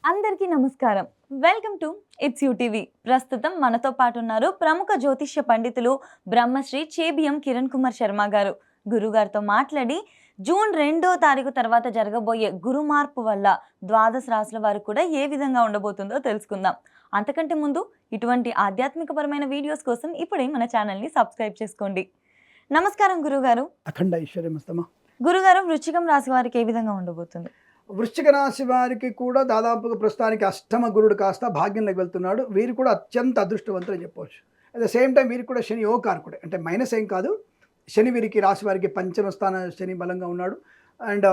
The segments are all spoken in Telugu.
అందరికీ నమస్కారం. Welcome to it's TV. ప్రస్తుతం మనతో పాటు ఉన్నారు ప్రముఖ జ్యోతిష్య పండితులు బ్రహ్మశ్రీ చేబియం కిరణ్ కుమార్ శర్మ గారు. గురుగారితో మాట్లాడి జూన్ 2వ తారీఖు తర్వాత జరగబోయే గురు మార్పు వల్ల ద్వాదశ రాశుల వారు కూడా ఏ విధంగా ఉండబోతుందో తెలుసుకుందాం. అంతకంటే ముందు ఇటువంటి ఆధ్యాత్మికపరమైన వీడియోస్ కోసం ఇప్పుడే మన ఛానల్ని సబ్స్క్రైబ్ చేసుకోండి. నమస్కారం గురుగారు. అఖండ ఐశ్వర్యమస్తమా. గురుగారు, వృశ్చికం రాశి వారికి ఏ విధంగా ఉండబోతుంది? వృశ్చిక రాశి వారికి కూడా దాదాపుగా ప్రస్తుతానికి అష్టమ గురుడు కాస్త భాగ్యంలోకి వెళ్తున్నాడు. వీరు కూడా అత్యంత అదృష్టవంతులు అని చెప్పవచ్చు. అట్ ద సేమ్ టైం వీరికి కూడా శని యోగకారకుడే, అంటే మైనస్ ఏం కాదు. శని వీరికి రాశి వారికి పంచమ స్థాన శని బలంగా ఉన్నాడు. అండ్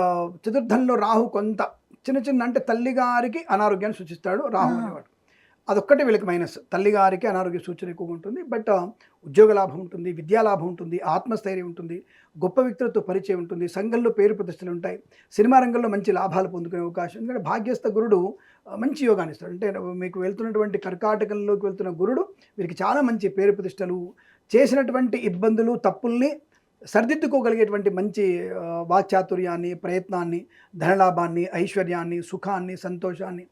చతుర్థంలో రాహు కొంత చిన్న అంటే తల్లిగారికి అనారోగ్యాన్ని సూచిస్తాడు రాహు అనేవాడు. అదొక్కటే వీళ్ళకి మైనస్. తల్లిగారికి అనారోగ్య సూచన ఎక్కువగా ఉంటుంది. బట్ ఉద్యోగ లాభం ఉంటుంది, విద్యా లాభం ఉంటుంది, ఆత్మస్థైర్యం ఉంటుంది, గొప్ప వ్యక్తులతో పరిచయం ఉంటుంది, సంఘంలో పేరు ప్రతిష్టలు ఉంటాయి, సినిమా రంగంలో మంచి లాభాలు పొందుకునే అవకాశం. ఎందుకంటే భాగ్యస్థ గురుడు మంచి యోగాన్ని ఇస్తాడు. అంటే మీకు వెళ్తున్నటువంటి కర్కాటకంలోకి వెళ్తున్న గురుడు వీరికి చాలా మంచి పేరు ప్రతిష్టలు, చేసినటువంటి ఇబ్బందులు తప్పుల్ని సరిదిద్దుకోగలిగేటువంటి మంచి వాక్చాతుర్యాన్ని, ప్రయత్నాన్ని, ధనలాభాన్ని, ఐశ్వర్యాన్ని, సుఖాన్ని, సంతోషాన్ని.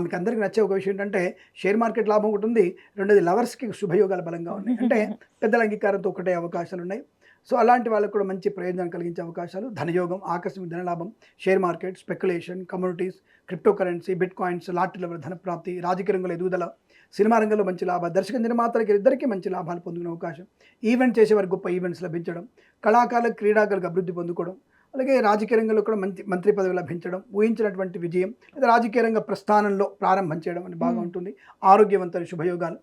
మీకు అందరికీ నచ్చే ఒక విషయం ఏంటంటే షేర్ మార్కెట్ లాభం ఒకటి ఉంది, రెండోది లవర్స్కి శుభయోగాలు బలంగా ఉన్నాయి. అంటే పెద్దల అంగీకారంతో ఒకటే అవకాశాలు ఉన్నాయి. సో అలాంటి వాళ్ళకు కూడా మంచి ప్రయోజనం కలిగించే అవకాశాలు, ధనయోగం, ఆకస్మిక ధనలాభం, share market, speculation, communities, crypto currency, bitcoins, లాటరీల ధనప్రాప్తి, రాజకీయ రంగంలో ఎదుగుదల, సినిమా రంగంలో మంచి లాభాలు, దర్శక నిర్మాతలకి ఇద్దరికీ మంచి లాభాలు పొందుకునే అవకాశం, ఈవెంట్ చేసేవారికి గొప్ప ఈవెంట్స్ లభించడం, కళాకారులకు క్రీడాకారులకు అభివృద్ధి పొందుకోవడం, అలాగే రాజకీయ రంగంలో కూడా మంత్రి పదవి లభించడం, ఊహించినటువంటి విజయం, లేదా రాజకీయ రంగ ప్రస్థానంలో ప్రారంభం చేయడం అని బాగా ఉంటుంది. ఆరోగ్యవంతమైన శుభయోగాలు,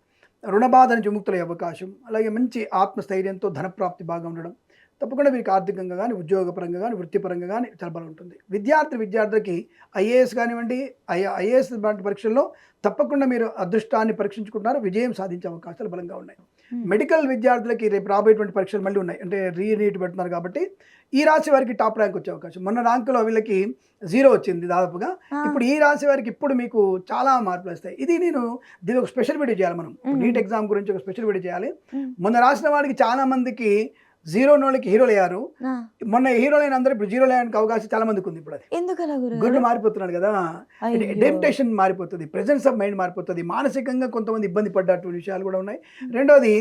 రుణబాధ నుంచి విముక్తులయ్యే అవకాశం, అలాగే మంచి ఆత్మస్థైర్యంతో ధనప్రాప్తి బాగా ఉండడం. తప్పకుండా వీరికి ఆర్థికంగా కానీ, ఉద్యోగపరంగా కానీ, వృత్తిపరంగా కానీ చాలా బలం ఉంటుంది. విద్యార్థులకి ఐఏఎస్ కానివ్వండి, ఐఏఎస్ లాంటి పరీక్షల్లో తప్పకుండా మీరు అదృష్టాన్ని పరీక్షించుకుంటున్నారు, విజయం సాధించే అవకాశాలు బలంగా ఉన్నాయి. మెడికల్ విద్యార్థులకి రేపు రాబోయేటువంటి పరీక్షలు మళ్ళీ ఉన్నాయి, అంటే రీనీట్ పెడుతున్నారు కాబట్టి ఈ రాశి వారికి టాప్ ర్యాంక్ వచ్చే అవకాశం. మొన్న ర్యాంకులో వీళ్ళకి 0 వచ్చింది దాదాపుగా. ఇప్పుడు ఈ రాశి వారికి ఇప్పుడు మీకు చాలా మార్పులు వస్తాయి. దీని ఒక స్పెషల్ వీడియో చేయాలి. మనం నీట్ ఎగ్జామ్ గురించి ఒక స్పెషల్ వీడియో చేయాలి. మొన్న రాసిన వాడికి చాలా మందికి 0 నోళ్ళకి హీరోలు అయ్యారు. మొన్న హీరోలు అయిన అందరూ ఇప్పుడు 0 అయ్యడానికి అవకాశం చాలా మందికి ఉంది. ఇప్పుడు అది గురుడు మారిపోతున్నాడు కదా, డెంప్టేషన్ మారిపోతుంది, ప్రెజెన్స్ ఆఫ్ మైండ్ మారిపోతుంది, మానసికంగా కొంతమంది ఇబ్బంది పడ్డటువంటి విషయాలు కూడా ఉన్నాయి. రెండోది,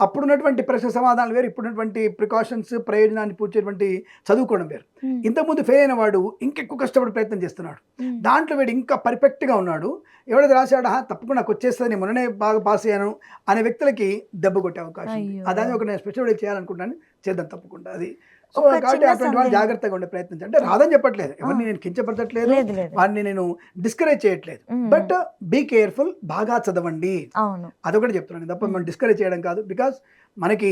అప్పుడున్నటువంటి ప్రశ్న సమాధానాలు వేరు, ఇప్పుడున్నటువంటి ప్రికాషన్స్, ప్రయోజనాన్ని పూర్చేటువంటి చదువుకోవడం వేరు. ఇంతకుముందు ఫెయిల్ అయిన వాడు ఇంకెక్కువ కష్టపడి ప్రయత్నం చేస్తున్నాడు, దాంట్లో వీడు ఇంకా పర్ఫెక్ట్గా ఉన్నాడు. ఎవడైతే రాశాడా తప్పకుండా నాకు వచ్చేస్తుంది, నేను మొన్ననే బాగా పాస్ అయ్యాను అనే వ్యక్తులకి దెబ్బ కొట్టే అవకాశం. అదాన్ని ఒక నేను స్పెషల్ వీడియో చేయాలనుకుంటాను, చేద్దాం తప్పకుండా. అది సో కాబట్టి అటువంటి వాళ్ళు జాగ్రత్తగా ఉండే ప్రయత్నం. అంటే రాదని చెప్పట్లేదు, ఎవరిని నేను కించపరచట్లేదు, వాడిని నేను డిస్కరేజ్ చేయట్లేదు. బట్ బీ కేర్ఫుల్, బాగా చదవండి, అదొకటి చెప్తున్నాను తప్ప మనం డిస్కరేజ్ చేయడం కాదు. బికాస్ మనకి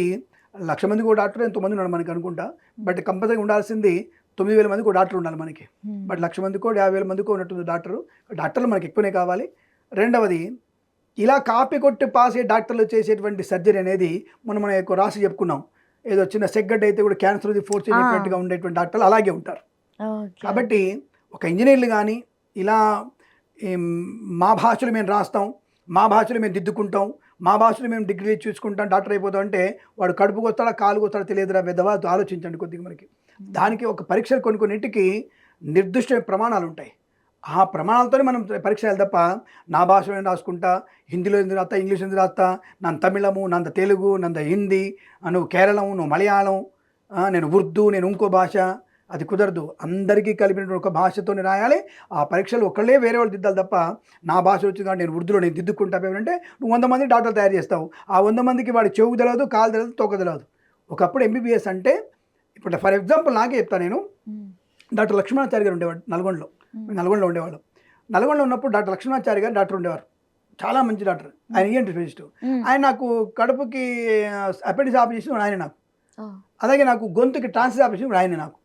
1,00,000 మందికి ఒక డాక్టర్, ఎంతోమంది ఉన్నాడు మనకి అనుకుంటా. బట్ కంపల్సరీ ఉండాల్సింది 9,000 మందికి ఒక డాక్టర్ ఉండాలి మనకి. బట్ 1,00,000 మందికో 50,000 మందికో ఉన్నట్టుంది డాక్టర్లు మనకి ఎక్కువనే కావాలి. రెండవది, ఇలా కాపీ కొట్టి పాస్ అయ్యే డాక్టర్లు చేసేటువంటి సర్జరీ అనేది మనం ఎక్కువ రాసి చెప్పుకున్నాం. ఏదో చిన్న సెగ్గడ్డ అయితే కూడా క్యాన్సర్ ఫోర్స్ చేయనట్టుగా ఉండేటువంటి డాక్టర్లు అలాగే ఉంటారు. కాబట్టి ఒక ఇంజనీర్లు కానీ ఇలా మా భాషలో మేము రాస్తాం, మా భాషలో మేము దిద్దుకుంటాం, మా భాషలో మేము డిగ్రీ చూసుకుంటాం, డాక్టర్ అయిపోతాం అంటే వాడు కడుపుకు వస్తాడా కాలుకు వస్తాడా తెలియదురా పెద్దవా, ఆలోచించండి కొద్దిగా. మనకి దానికి ఒక పరీక్షలు కొన్నింటికి నిర్దిష్ట ప్రమాణాలు ఉంటాయి. ఆ ప్రమాణాలతోనే మనం పరీక్ష చేయాలి తప్ప నా భాషలో నేను రాసుకుంటా, హిందీలో ఎందుకు రాస్తా, ఇంగ్లీష్ ఎందుకు రాస్తా, నన్ను తమిళము, నంద తెలుగు, నంద హిందీ, నువ్వు కేరళం, నువ్వు మలయాళం, నేను ఉర్దూ, నేను ఇంకో భాష, అది కుదరదు. అందరికీ కలిపినటువంటి ఒక భాషతోనే రాయాలి. ఆ పరీక్షలు ఒకళ్ళే వేరే వాళ్ళు దిద్దాలి తప్ప నా భాష వచ్చింది కాబట్టి నేను ఉర్దూలో నేను దిద్దుకుంటా ఏమంటే నువ్వు 100 మంది డాక్టర్లు తయారు చేస్తావు. ఆ 100 మందికి వాడి చెవు తెలియదు, కాలు తెలియదు, తోక తెలియదు. ఒకప్పుడు ఎంబీబీఎస్ అంటే, ఇప్పుడు ఫర్ ఎగ్జాంపుల్ నాకే చెప్తాను, నేను డాక్టర్ లక్ష్మణాచారి గారు ఉండేవాడు నల్గొండలో ఉండేవాడు. నల్గొండలో ఉన్నప్పుడు డాక్టర్ లక్ష్మణాచారి గారు డాక్టర్ ఉండేవారు, చాలా మంచి డాక్టర్. ఆయన ఈఎన్టీ స్పెషలిస్ట్. ఆయన నాకు కడుపుకి అపెండిక్స్ ఆపరేషన్ ఆయన నాకు, అలాగే నాకు గొంతుకి ట్రాన్సిస్ ఆపరేషన్ ఆయన నాకు,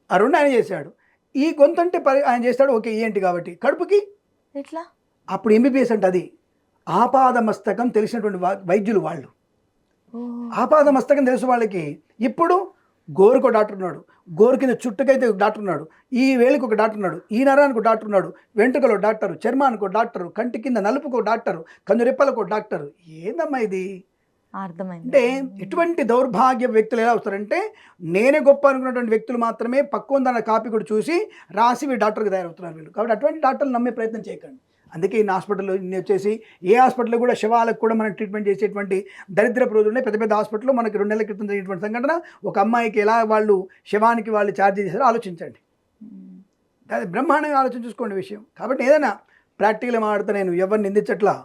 ఆ రెండు ఆయన చేశాడు. ఈ గొంతు అంటే ఆయన చేస్తాడు, ఓకే ఈఎన్టీ కాబట్టి. కడుపుకి ఎట్లా? అప్పుడు ఎంబీబీఎస్ అంటే అది ఆపాదమస్తకం తెలిసినటువంటి వైద్యులు వాళ్ళు. ఆపాదమస్తకం తెలుసు వాళ్ళకి. ఇప్పుడు గోరుకు డాక్టర్ ఉన్నాడు, గోరు కింద చుట్టుకైతే డాక్టర్ ఉన్నాడు, ఈ వేలికి ఒక డాక్టర్ ఉన్నాడు, ఈ నరానికి ఒక డాక్టర్ ఉన్నాడు, వెంట్రుకలో డాక్టరు, చర్మానికి ఒక డాక్టరు, కంటి కింద నలుపుకు డాక్టరు, కన్ను రెప్పలకు డాక్టరు. ఏందమ్మా ఇది? అర్థమైంది. అంటే ఇటువంటి దౌర్భాగ్య వ్యక్తులు ఎలా వస్తారంటే నేనే గొప్ప అనుకున్నటువంటి వ్యక్తులు మాత్రమే పక్కన దాని కాపీ కూడా చూసి రాసి వీళ్ళు డాక్టర్కి తయారవుతున్నారు వీళ్ళు. కాబట్టి అటువంటి డాక్టర్లు నమ్మే ప్రయత్నం చేయకండి. అందుకే ఇన్ని హాస్పిటల్లో ఇన్ని వచ్చేసి ఏ హాస్పిటల్లో కూడా శవాలకు కూడా మనం ట్రీట్మెంట్ చేసేటువంటి దరిద్రపు రోజులు ఉన్నాయి. పెద్ద పెద్ద హాస్పిటల్లో మనకి 2 నెలల క్రితం జరిగినటువంటి సంఘటన, ఒక అమ్మాయికి ఎలా వాళ్ళు శవానికి వాళ్ళు ఛార్జ్ చేశారో ఆలోచించండి. అది బ్రహ్మాండంగా ఆలోచించుకోండి విషయం. కాబట్టి ఏదైనా ప్రాక్టికల్గా మాట్లాడితే నేను ఎవరిని నిందించట్లా.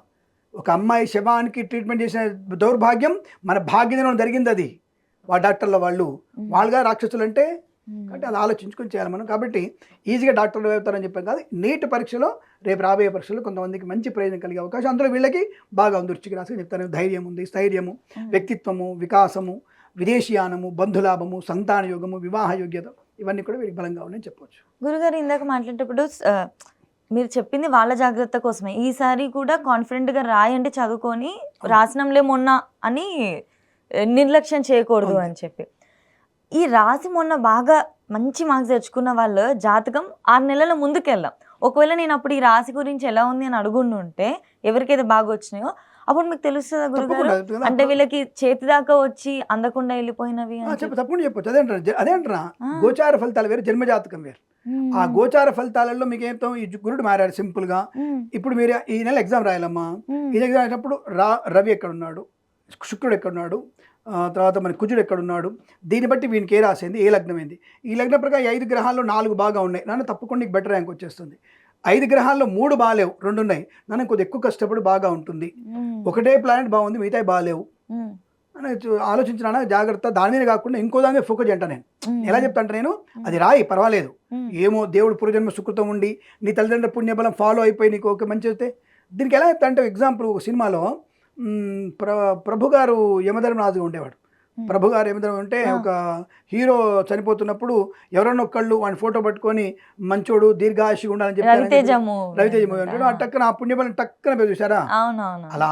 ఒక అమ్మాయి శవానికి ట్రీట్మెంట్ చేసిన దౌర్భాగ్యం మన భాగ్యదినం జరిగింది. అది డాక్టర్ల వాళ్ళుగా రాక్షసులు అంటే. కాబట్టి అది ఆలోచించుకొని చేయాలి మనం. కాబట్టి ఈజీగా డాక్టర్లు అవుతారని చెప్పాం కాదు. నీట్ పరీక్షలో రేపు రాబోయే పరీక్షలో కొంతమందికి మంచి ప్రయోజనం కలిగే అవకాశం, అందులో వీళ్ళకి బాగా ఉంది. వృశ్చిక రాశికి చెప్తాను, ధైర్యం ఉంది, స్థైర్యము, వ్యక్తిత్వము, వికాసము, విదేశీయానము, బంధులాభము, సంతాన యోగము, వివాహ యోగ్యత, ఇవన్నీ కూడా వీరికి బలంగా ఉన్నాయని చెప్పవచ్చు. గురుగారు ఇందాక మాట్లాడేటప్పుడు మీరు చెప్పింది వాళ్ళ జాగ్రత్త కోసమే. ఈసారి కూడా కాన్ఫిడెంట్గా రాయండి, చదువుకొని రాసినంలే మొన్న అని నిర్లక్ష్యం చేయకూడదు అని చెప్పి. ఈ రాసి మొన్న బాగా మంచి మార్క్స్ తెచ్చుకున్న వాళ్ళ జాతకం 6 నెలల ముందుకెళ్దాం. ఒకవేళ నేను అప్పుడు ఈ రాశి గురించి ఎలా ఉంది అని అడుగుంటే ఎవరికైతే బాగా వచ్చినాయో అప్పుడు మీకు తెలుస్తుందా గురుగారు? అంటే వీళ్ళకి చేతి దాకా వచ్చి అందకుండా వెళ్ళిపోయినవి తప్పకుండా చెప్పొచ్చు. అదే అంటారా, గోచార ఫలితాలు వేరు, జన్మజాతకం వేరు. ఆ గోచార ఫలితాలలో మీకు ఏంటో ఈ గురుడు మారాడు సింపుల్ గా. ఇప్పుడు మీరు ఈ నెల ఎగ్జామ్ రాయాలమ్మా. ఈ ఎగ్జామ్ రాసినప్పుడు రవి ఎక్కడున్నాడు, శుక్రుడు ఎక్కడున్నాడు, తర్వాత మన కుజుడు ఎక్కడున్నాడు, దీన్ని బట్టి వీనికి ఏ రాసింది, ఏ లగ్నం ఏంది. ఈ లగ్నం ప్రకారం 5 గ్రహాల్లో 4 బాగా ఉన్నాయి నాన్న, తప్పకుండా నీకు బెటర్ ర్యాంక్ వచ్చేస్తుంది. 5 గ్రహాల్లో 3 బాగాలేవు, 2 ఉన్నాయి నాన్న, కొద్దిగా ఎక్కువ కష్టపడి బాగా ఉంటుంది. ఒకటే ప్లానెట్ బాగుంది, మిగతా బాగాలేవు అని ఆలోచించినా జాగ్రత్త. దాని మీద కాకుండా ఇంకో దాని మీద ఫోకస్ అంట. నేను ఎలా చెప్తా అంటే, నేను అది రాయి పర్వాలేదు, ఏమో దేవుడు పూర్వజన్మ సుకృతం ఉండి నీ తల్లిదండ్రుల పుణ్యబలం ఫాలో అయిపోయి నీకు ఓకే మంచి వస్తే. దీనికి ఎలా చెప్తా అంటే, ఎగ్జాంపుల్ ఒక సినిమాలో ప్రభు గారు యమధర్మరాజుగా ఉండేవాడు. ప్రభు గారు యమధర్మ అంటే ఒక హీరో చనిపోతున్నప్పుడు ఎవరన్నా ఒక్కళ్ళు వాడిని ఫోటో పట్టుకొని మంచోడు దీర్ఘాయుషిగా ఉండాలని చెప్పి రవితేజ మూవీ అంటాడు. ఆ టక్కన ఆ పుణ్యబలం టక్కన పేరు చూసారా. అలా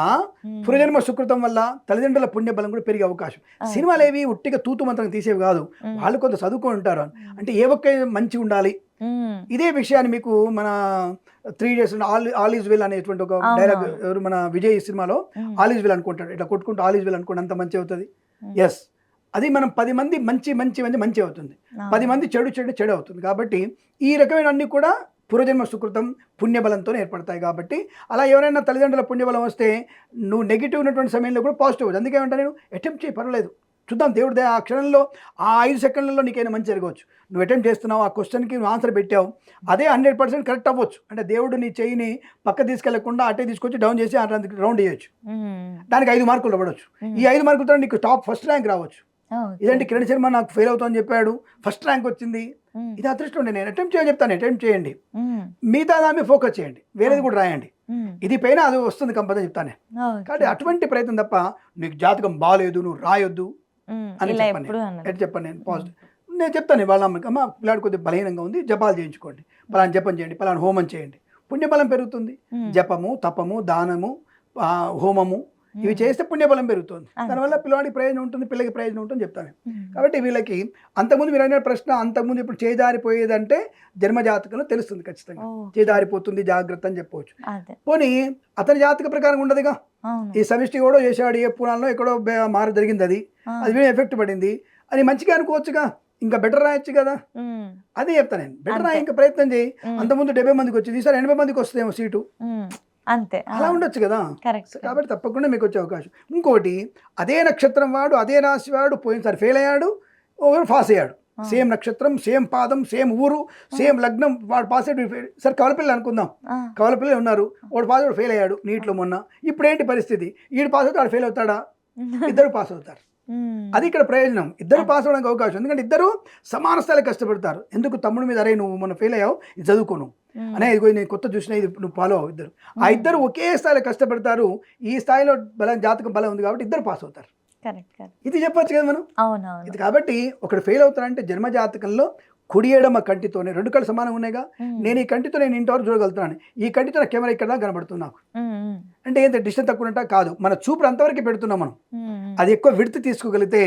పూర్వజన్మ సుకృతం వల్ల తల్లిదండ్రుల పుణ్యబలం కూడా పెరిగే అవకాశం. సినిమాలు ఏవి ఉట్టిగా తూతు మంత్రం తీసేవి కాదు, వాళ్ళు కొంత చదువుకొని ఉంటారు. అంటే ఏ ఒక్క మంచిగా ఉండాలి. ఇదే విషయాన్ని మీకు మన 3 days ఆల్ ఈజ్ వెల్ అనేటువంటి ఒక డైలాగ్ ఎవరు మన విజయ్ సినిమాలో ఆల్ ఈజ్ వెల్ అనుకుంటాడు. ఇట్లా కొట్టుకుంటూ ఆల్ ఈజ్ వెల్ అనుకోండి, అంత మంచి అవుతుంది. ఎస్, అది మనం 10 మంది మంచి అవుతుంది, 10 మంది చెడు అవుతుంది. కాబట్టి ఈ రకమైన అన్ని కూడా పూర్వజన్మ సుకృతం పుణ్యబలంతో ఏర్పడతాయి. కాబట్టి అలా ఎవరైనా తల్లిదండ్రుల పుణ్యబలం వస్తే నువ్వు నెగిటివ్ ఉన్నటువంటి సమయంలో కూడా పాజిటివ్ అవుతుంది. అందుకే ఏమంటా నేను అటెంప్ట్ చేయి, పర్వాలేదు, చూద్దాం దేవుడి ఆ క్షణంలో ఆ 5 సెకండ్లలో నీకైనా మంచి జరగవచ్చు. నువ్వు అటెంప్ట్ చేస్తున్నావు, ఆ క్వశ్చన్కి నువ్వు ఆన్సర్ పెట్టావు, అదే 100% కరెక్ట్ అవ్వచ్చు. అంటే దేవుడు నీ చెయ్యిని పక్క తీసుకెళ్లకుండా అటే తీసుకొచ్చి డౌన్ చేసి రౌండ్ చేయొచ్చు, దానికి 5 మార్కులు ఇవ్వవచ్చు. ఈ 5 మార్కులతో నీకు ఫస్ట్ ర్యాంక్ రావచ్చు. ఇదంటే కిరణ్ శర్మ నాకు ఫెయిల్ అవుతామని చెప్పాడు, ఫస్ట్ ర్యాంక్ వచ్చింది, ఇది అదృష్టం. నేను అటెంప్ట్ చేయని చెప్తాను, అటెంప్ట్ చేయండి, మిగతా దాని ఫోకస్ చేయండి, వేరేది కూడా రాయండి, ఇది పైన అది వస్తుంది కంపల్సరీ చెప్తాను. కాబట్టి అటువంటి ప్రయత్నం తప్ప నీకు జాతకం బాగాలేదు నువ్వు రాయొద్దు అని చెప్పండి. నేను పాజిటివ్ నేను చెప్తాను, వాళ్ళ అమ్మకి అమ్మ పిల్లాడు కొద్దిగా బలహీనంగా ఉంది, జపాలు చేయించుకోండి, పలానా జపం చేయండి, పలానా హోమం చేయండి, పుణ్యబలం పెరుగుతుంది. జపము, తపము, దానము, హోమము ఇవి చేస్తే పుణ్యబలం పెరుగుతుంది. దానివల్ల పిల్లవాడికి ప్రయోజనం ఉంటుంది, పిల్లకి ప్రయోజనం ఉంటుంది చెప్తాను. కాబట్టి వీళ్ళకి అంతకుముందు మీరు అనే ప్రశ్న, అంతకుముందు ఇప్పుడు చేజారిపోయేదంటే జన్మజాతకంలో తెలుస్తుంది ఖచ్చితంగా, చేజారిపోతుంది జాగ్రత్త అని చెప్పవచ్చు. పోనీ అతని జాతక ప్రకారం ఉండదుగా, ఈ సమిష్టి కూడా చేశాడు, ఏ పురాణంలో ఎక్కడో మారు జరిగింది, అది ఎఫెక్ట్ పడింది, అది మంచిగా అనుకోవచ్చుగా, ఇంకా బెటర్ రాయొచ్చు కదా. అదే చెప్తాను నేను, బెటర్ రాయి, ఇంకా ప్రయత్నం చేయి. అంతకుముందు 70 మందికి వచ్చింది, ఈసారి 80 మందికి వస్తుందేమో సీటు, అంతే, అలా ఉండొచ్చు కదా. కాబట్టి తప్పకుండా మీకు వచ్చే అవకాశం. ఇంకోటి, అదే నక్షత్రం వాడు, అదే రాశి వాడు పోయినసారి ఫెయిల్ అయ్యాడు, ఒకరు పాస్ అయ్యాడు, సేమ్ నక్షత్రం, సేమ్ పాదం, సేమ్ ఊరు, సేమ్ లగ్నం, వాడు పాస్ అయ్యాడు. సరే కవలపిల్లలు అనుకుందాం, కవలపిల్లలు ఉన్నారు, వాడు పాస్ అయ్యాడు, ఫెయిల్ అయ్యాడు నీట్లో మొన్న. ఇప్పుడు ఏంటి పరిస్థితి, వీడు పాస్ అవుతాడు, ఫెయిల్ అవుతాడా? ఇద్దరు పాస్ అవుతారు. అది ఇక్కడ ప్రయోజనం, ఇద్దరు పాస్ అవడానికి అవకాశం. ఎందుకంటే ఇద్దరు సమాన స్థాయిలో కష్టపడతారు. ఎందుకు తమ్ముడి మీద, అరే నువ్వు మొన్న ఫెయిల్ అయ్యావు, ఇది చదువుకోను అనే, ఇదిగో నేను కొత్త చూసినా, ఇది నువ్వు ఫాలో అవ్వు. ఇద్దరు ఆ ఇద్దరు ఒకే స్థాయిలో కష్టపడతారు. ఈ స్థాయిలో బలం, జాతకం బలం ఉంది కాబట్టి ఇద్దరు పాస్ అవుతారు. ఇది చెప్పొచ్చు కదా మనం. ఇది కాబట్టి ఒకడు ఫెయిల్ అవుతారంటే జన్మ జాతకంలో కుడి ఎడమ కంటితోనే, 2 కళ్ళు సమానంగా ఉన్నాయిగా. నేను ఈ కంటితో నేను ఇంతవరకు చూడగలుగుతున్నాను, ఈ కంటితో నా కెమెరా ఇక్కడ దాకా కనబడుతుంది నాకు. అంటే ఏంటంటే డిస్టెన్స్ తక్కువ ఉన్నట్ట కాదు, మన చూపు అంతవరకు పెడుతున్నాం మనం. అది ఎక్కువ విడత తీసుకోగలిగితే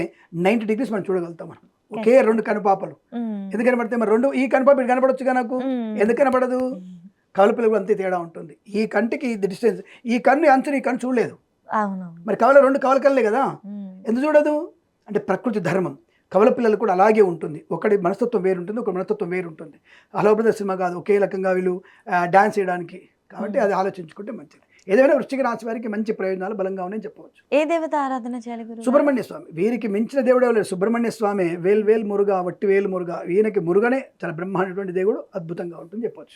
90 degrees మనం చూడగలుగుతాం మనం. ఒకే 2 కనుపాపలు ఎందుకు కనబడితే మరి 2 ఈ కనుపాపలు కనబడొచ్చుగా నాకు, ఎందుకు కనబడదు? కవలపిల్ల కూడా అంతే తేడా ఉంటుంది. ఈ కంటికి ఇది డిస్టెన్స్, ఈ కన్ను అంచుని ఈ కన్ను చూడలేదు, అవునవును. మరి కవల 2 కవల కళ్ళే కదా, ఉమ్. ఎందుకు చూడదు? అంటే ప్రకృతి ధర్మం. కవల పిల్లలు కూడా అలాగే ఉంటుంది. ఒకటి మనస్తత్వం వేరుంటుంది, ఒక మనస్తత్వం వేరుంటుంది. హలో బ్రదర్ సినిమా కాదు ఒకే రకంగా వీళ్ళు డాన్స్ చేయడానికి. కాబట్టి అది ఆలోచించుకుంటే మంచిది. ఏదైనా వృశ్చిక రాశి వారికి మంచి ప్రయోజనాలు బలంగా ఉన్నాయని చెప్పవచ్చు. ఏ దేవత ఆరాధన చేయాలి గురుగారు? సుబ్రహ్మణ్య స్వామి, వీరికి మించిన దేవుడు ఎవరు లేరు. సుబ్రహ్మణ్య స్వామి వేల్ మురుగా వట్టి వేలు మురుగా, ఈయనకి మురుగనే చాలా బ్రహ్మాండటువంటి దేవుడు, అద్భుతంగా ఉంటుంది చెప్పవచ్చు.